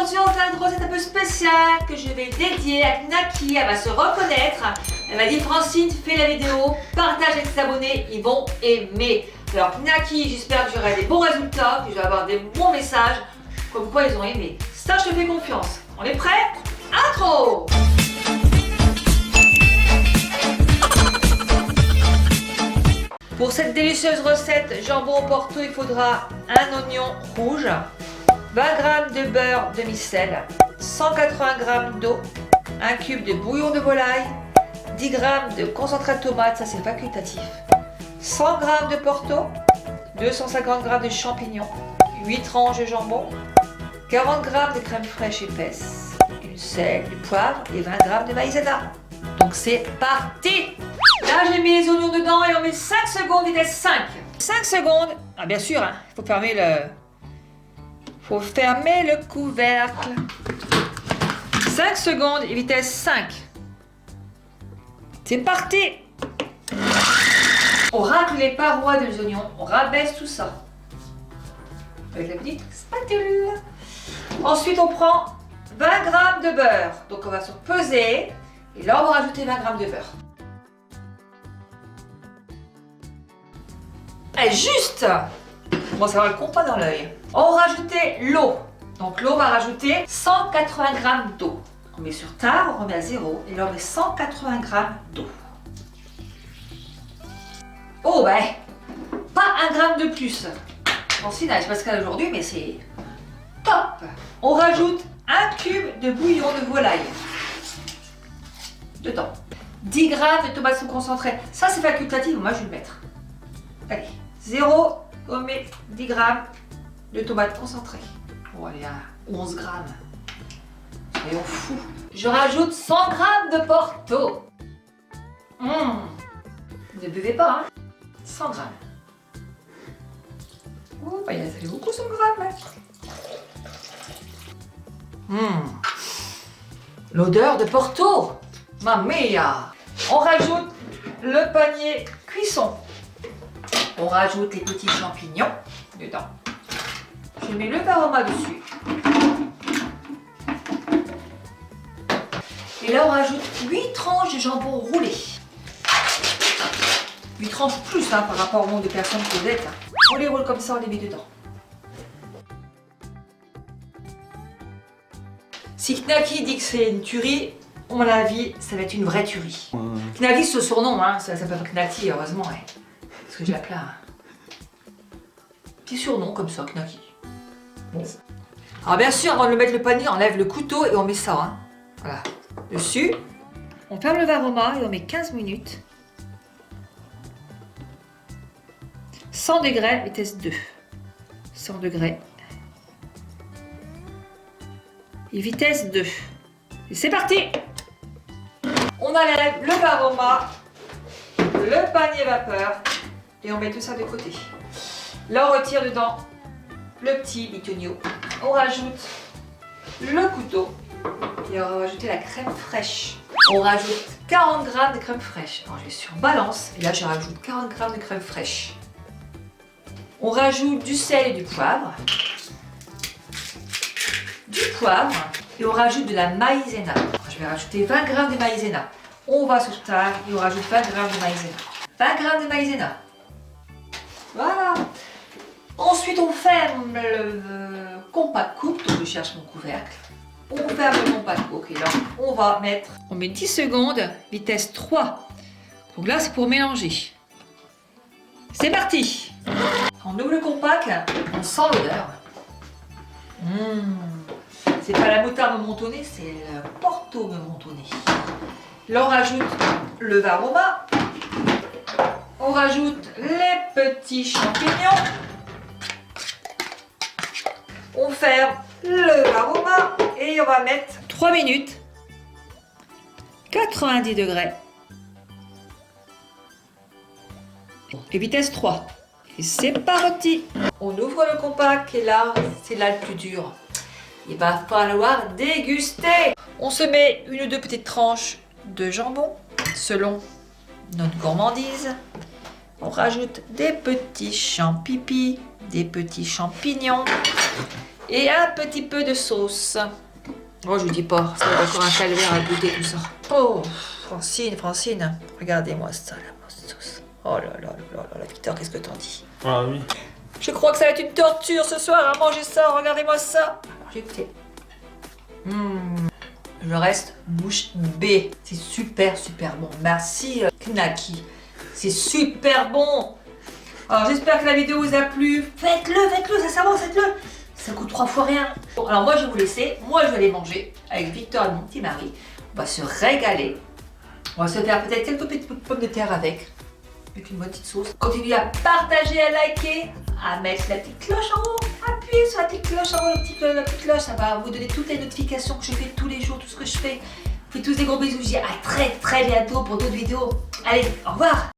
aujourd'hui on fait une recette un peu spéciale que je vais dédier à Naki. Elle va se reconnaître. Elle m'a dit Francine, fais la vidéo, partage avec tes abonnés, ils vont aimer. Alors Naki, j'espère que j'aurai des bons résultats, que je vais avoir des bons messages, comme quoi ils ont aimé. Ça, je te fais confiance. On est prêts? Intro! Pour cette délicieuse recette jambon au porto, il faudra un oignon rouge, 20 g de beurre demi-sel, 180 g d'eau, un cube de bouillon de volaille, 10 g de concentré de tomate, ça c'est facultatif, 100 g de porto, 250 g de champignons, 8 tranches de jambon, 40 g de crème fraîche épaisse, du sel, du poivre et 20 g de maïzena. Donc c'est parti! Là j'ai mis les oignons dedans et on met 5 secondes vitesse 5. 5 secondes, ah bien sûr, hein, faut fermer le couvercle. 5 secondes et vitesse 5. C'est parti! On racle les parois des oignons, on rabaisse tout ça. Avec la petite spatule. Ensuite on prend 20 g de beurre. Donc on va se peser et là on va rajouter 20 g de beurre. Et juste, bon, ça va le compas dans l'œil. On rajoutait l'eau. Donc l'eau, on va rajouter 180 g d'eau. On met sur table, on remet à 0 et là on met 180 g d'eau. Oh ben, pas 1 gramme de plus. Francine, je sais pas ce qu'elle a aujourd'hui, mais c'est top. On rajoute un cube de bouillon de volaille dedans. 10 g de tomates concentrées. Ça c'est facultatif, moi je vais le mettre. Allez, 0, on met 10 g de tomates concentrées. On va aller à 11 g. Soyons fous. Je rajoute 100 g de porto. Ne buvez pas, hein. 100 g. Oh, bah, ça fait beaucoup 100 g. L'odeur de porto. Mamma mia. On rajoute le panier cuisson. On rajoute les petits champignons dedans. Je mets le varoma dessus. Et là, on rajoute 8 tranches de jambon roulé. 8 tranches plus hein, par rapport au nombre de personnes que vous êtes. On les roule comme ça, on les met dedans. Si Knaki dit que c'est une tuerie, à mon avis, ça va être une vraie tuerie. Knaki, c'est ce surnom, hein, ça s'appelle Knaki, heureusement. Ouais. Parce que je l'appelle un petit surnom comme ça, Knaki. Bon. Alors bien sûr, avant de le mettre le panier, on lève le couteau et on met ça. Hein. Voilà. Dessus. On ferme le varoma et on met 15 minutes. 100 degrés, vitesse 2. 100 degrés. Et vitesse 2. Et c'est parti! On enlève le varoma, le panier vapeur. Et on met tout ça de côté. Là, on retire dedans le petit bitonio. On rajoute le couteau. Et on va rajouter la crème fraîche. On rajoute 40 g de crème fraîche. Alors, je vais sur balance. Et là, je rajoute 40 g de crème fraîche. On rajoute du sel et du poivre. Et on rajoute de la maïzena. Alors, je vais rajouter 20 g de maïzena. On va sur table et on rajoute 20 g de maïzena. 20 g de maïzena. Voilà. Ensuite, on ferme le compact cook. Donc, je cherche mon couvercle. On ferme le compact cook et là, on met 10 secondes, vitesse 3. Donc là, c'est pour mélanger. C'est parti. On ouvre le compact, on sent l'odeur. C'est pas la moutarde montonnée, c'est le porto montonné. Là, on rajoute le varoma. On rajoute les petits champignons. On ferme le varoma et on va mettre 3 minutes, 90 degrés et vitesse 3. Et c'est parti. On ouvre le compact et là, c'est là le plus dur. Il va falloir déguster. On se met une ou deux petites tranches de jambon selon notre gourmandise. On rajoute des petits champignons. Et un petit peu de sauce. Oh, je vous dis pas, ça va être encore un calvaire à goûter tout ça. Oh, Francine, regardez-moi ça, la sauce. Oh là là là là là, Victor, qu'est-ce que t'en dis? Ah oui. Je crois que ça va être une torture ce soir à manger ça, regardez-moi ça. Alors, j'ai goûté. Je reste bouche bée. C'est super bon. Merci Knacky. C'est super bon. Alors j'espère que la vidéo vous a plu. Faites-le, ça s'avance, faites-le. Ça coûte 3 fois rien. Bon, alors moi je vais vous laisser. Moi je vais aller manger avec Victor et mon petit mari. On va se régaler. On va se faire peut-être quelques petites pommes de terre avec une bonne petite sauce. Continuez à partager, à liker, à mettre la petite cloche en haut. Appuyez sur la petite cloche en haut, la petite cloche, ça va vous donner toutes les notifications que je fais tous les jours, tout ce que je fais. Je vous fais tous des gros bisous, je vous dis à très bientôt pour d'autres vidéos. Allez, au revoir.